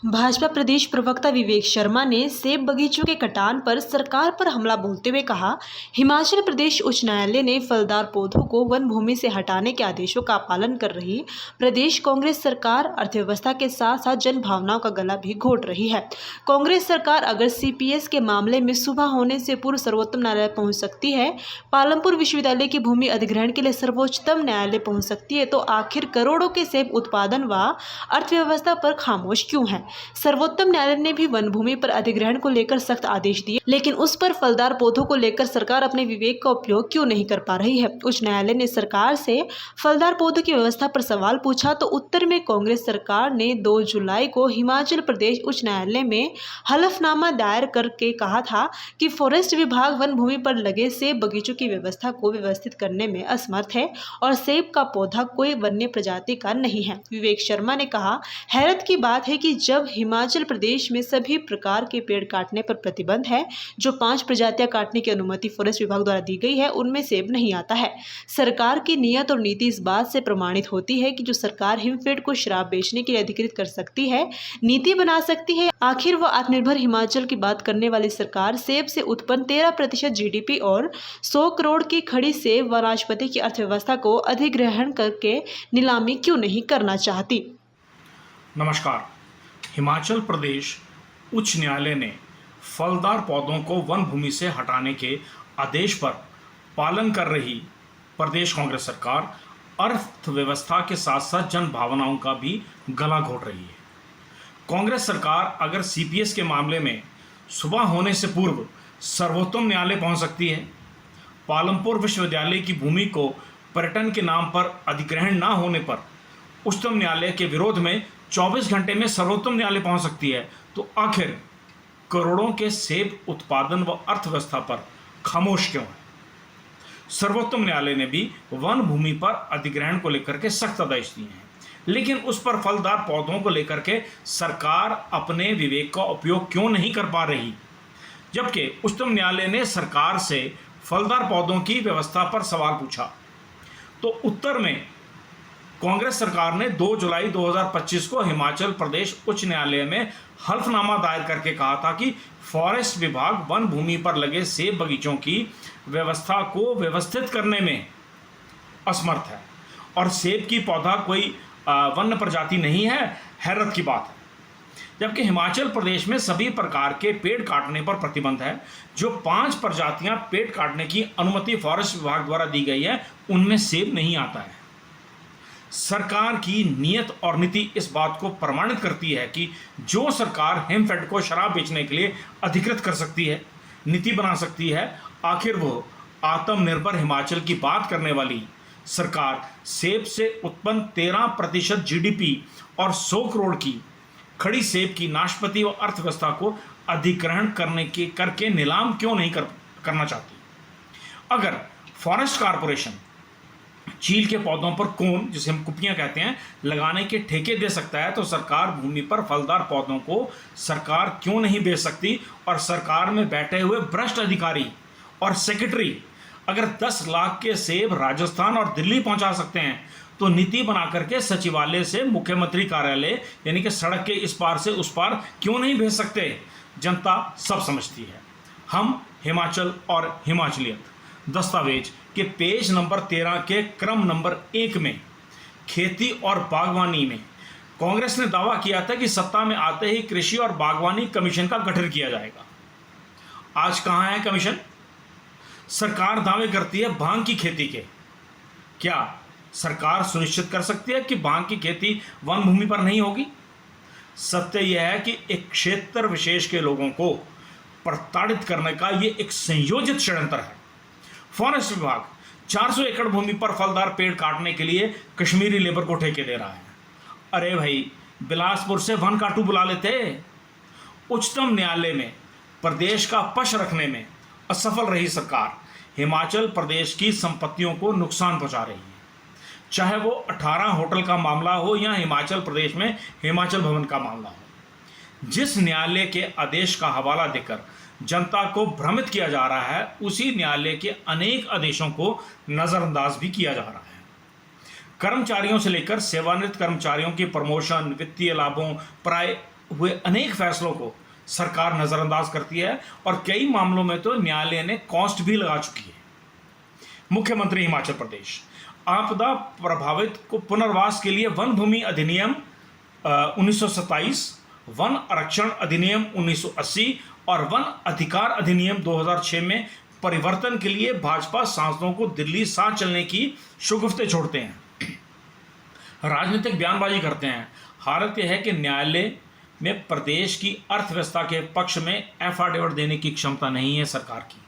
भाजपा प्रदेश प्रवक्ता विवेक शर्मा ने सेब बगीचों के कटान पर सरकार पर हमला बोलते हुए कहा, हिमाचल प्रदेश उच्च न्यायालय ने फलदार पौधों को वन भूमि से हटाने के आदेशों का पालन कर रही प्रदेश कांग्रेस सरकार अर्थव्यवस्था के साथ साथ जन भावनाओं का गला भी घोट रही है। कांग्रेस सरकार अगर सीपीएस के मामले में सुबह होने से पूर्व सर्वोच्च न्यायालय पहुंच सकती है, पालमपुर विश्वविद्यालय की भूमि अधिग्रहण के लिए सर्वोच्चतम न्यायालय पहुंच सकती है, तो आखिर करोड़ों के सेब उत्पादन व अर्थव्यवस्था पर खामोश क्यों है। सर्वोच्चतम न्यायालय ने भी वन भूमि पर अधिग्रहण को लेकर सख्त आदेश दिए, लेकिन उस पर फलदार पौधों को लेकर सरकार अपने विवेक का उपयोग क्यों नहीं कर पा रही है। उच्च न्यायालय ने सरकार से फलदार पौधों की व्यवस्था पर सवाल पूछा तो उत्तर में कांग्रेस सरकार ने 2 जुलाई को हिमाचल प्रदेश उच्च न्यायालय में हलफनामा दायर करके कहा था कि फॉरेस्ट विभाग वन भूमि पर लगे सेब बगीचों की व्यवस्था को व्यवस्थित करने में असमर्थ है और सेब का पौधा कोई वन्य प्रजाति का नहीं है। विवेक शर्मा ने कहा, हैरत की बात है कि जब हिमाचल प्रदेश में सभी प्रकार के पेड़ काटने पर प्रतिबंध है, जो 5 प्रजातियां काटने की अनुमति फॉरेस्ट विभाग द्वारा दी गई है, उनमें सेब नहीं आता है। सरकार की नियत और नीति इस बात से प्रमाणित होती है कि जो सरकार हिमफेड को शराब बेचने के लिए अधिकृत कर सकती है, नीति बना सकती है। आखिर वो आत्मनिर्भर हिमाचल की बात करने वाली सरकार सेब से उत्पन्न 13% जीडीपी और 100 करोड़ की खड़ी सेब व नाशपाती की अर्थव्यवस्था को अधिग्रहण करके नीलामी क्यों नहीं करना चाहती। नमस्कार। हिमाचल प्रदेश उच्च न्यायालय ने फलदार पौधों को वन भूमि से हटाने के आदेश पर पालन कर रही प्रदेश कांग्रेस सरकार अर्थव्यवस्था के साथ साथ जन भावनाओं का भी गला घोट रही है। कांग्रेस सरकार अगर सीपीएस के मामले में सुबह होने से पूर्व सर्वोच्चतम न्यायालय पहुंच सकती है, पालमपुर विश्वविद्यालय की भूमि को पर्यटन के नाम पर अधिग्रहण न होने पर उच्चतम न्यायालय के विरोध में 24 घंटे में सर्वोच्चतम न्यायालय पहुंच सकती है, तो आखिर करोड़ों के सेब उत्पादन व अर्थव्यवस्था पर खामोश क्यों है। सर्वोच्चतम न्यायालय ने भी वन भूमि पर अधिग्रहण को लेकर के सख्त आदेश दिए हैं, लेकिन उस पर फलदार पौधों को लेकर के सरकार अपने विवेक का उपयोग क्यों नहीं कर पा रही, जबकि उच्चतम न्यायालय ने सरकार से फलदार पौधों की व्यवस्था पर सवाल पूछा तो उत्तर में कांग्रेस सरकार ने 2 जुलाई 2025 को हिमाचल प्रदेश उच्च न्यायालय में हल्फनामा दायर करके कहा था कि फॉरेस्ट विभाग वन भूमि पर लगे सेब बगीचों की व्यवस्था को व्यवस्थित करने में असमर्थ है और सेब की पौधा कोई वन्य प्रजाति नहीं है। हैरत की बात है, जबकि हिमाचल प्रदेश में सभी प्रकार के पेड़ काटने पर प्रतिबंध है। जो 5 प्रजातियां पेड़ काटने की अनुमति फॉरेस्ट विभाग द्वारा दी गई है, उनमें सेब नहीं आता है। सरकार की नियत और नीति इस बात को प्रमाणित करती है कि जो सरकार हिमफेड को शराब बेचने के लिए अधिकृत कर सकती है, नीति बना सकती है, आखिर वो आत्मनिर्भर हिमाचल की बात करने वाली सरकार सेब से उत्पन्न 13% जीडीपी और 100 करोड़ की खड़ी सेब की नाशपाती व अर्थव्यवस्था को अधिग्रहण करके नीलाम क्यों नहीं करना चाहती। अगर फॉरेस्ट कारपोरेशन चील के पौधों पर कोन, जिसे हम कुपियां कहते हैं, लगाने के ठेके दे सकता है, तो सरकार भूमि पर फलदार पौधों को सरकार क्यों नहीं बेच सकती। और सरकार में बैठे हुए भ्रष्ट अधिकारी और सेक्रेटरी अगर 10 लाख के सेब राजस्थान और दिल्ली पहुंचा सकते हैं, तो नीति बना करके सचिवालय से मुख्यमंत्री कार्यालय यानी कि सड़क के इस पार से उस पार क्यों नहीं भेज सकते। जनता सब समझती है। हम हिमाचल और हिमाचलियत दस्तावेज के पेज नंबर 13 के क्रम नंबर 1 में खेती और बागवानी में कांग्रेस ने दावा किया था कि सत्ता में आते ही कृषि और बागवानी कमीशन का गठन किया जाएगा। आज कहां है कमीशन। सरकार दावे करती है भांग की खेती के। क्या सरकार सुनिश्चित कर सकती है कि भांग की खेती वन भूमि पर नहीं होगी। सत्य यह है कि एक क्षेत्र विशेष के लोगों को प्रताड़ित करने का ये एक संयोजित षड्यंत्र है। फॉरेस्ट विभाग 400 एकड़ भूमि पर फलदार पेड़ काटने के लिए कश्मीरी लेबर को ठेके दे रहा है। अरे भाई, बिलासपुर से वन काटू बुला लेते। उच्चतम न्यायालय में प्रदेश का पक्ष रखने में असफल रही सरकार हिमाचल प्रदेश की संपत्तियों को नुकसान पहुंचा रही है, चाहे वो 18 होटल का मामला हो या हिमाचल प्रदेश में हिमाचल भवन का मामला हो। जिस न्यायालय के आदेश का हवाला देकर जनता को भ्रमित किया जा रहा है, उसी न्यायालय के अनेक आदेशों को नज़रअंदाज भी किया जा रहा है। कर्मचारियों से लेकर सेवानिवृत्त कर्मचारियों की प्रमोशन, वित्तीय लाभों, हुए अनेक फैसलों को सरकार नज़रअंदाज करती है और कई मामलों में तो न्यायालय ने कॉस्ट भी लगा चुकी है। मुख्यमंत्री हिमाचल प्रदेश आपदा प्रभावित को पुनर्वास के लिए वन भूमि अधिनियम 1927, वन आरक्षण अधिनियम 1980 और वन अधिकार अधिनियम 2006 में परिवर्तन के लिए भाजपा सांसदों को दिल्ली साथ चलने की शुगुफ्ते छोड़ते हैं, राजनीतिक बयानबाजी करते हैं। हालत यह है कि न्यायालय में प्रदेश की अर्थव्यवस्था के पक्ष में एफिडेविट देने की क्षमता नहीं है सरकार की।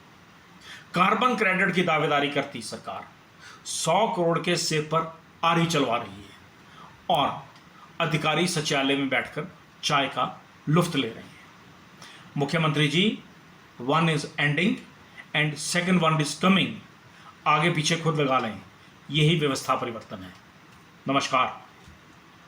कार्बन क्रेडिट की दावेदारी करती सरकार 100 करोड़ के सेब पर आरी चलवा रही है और अधिकारी सचिवालय में बैठकर चाय का लुफ्त ले रहे हैं। मुख्यमंत्री ji, one is ending and second one is coming, आगे पीछे खुद लगा लें, यही व्यवस्था परिवर्तन है। नमस्कार।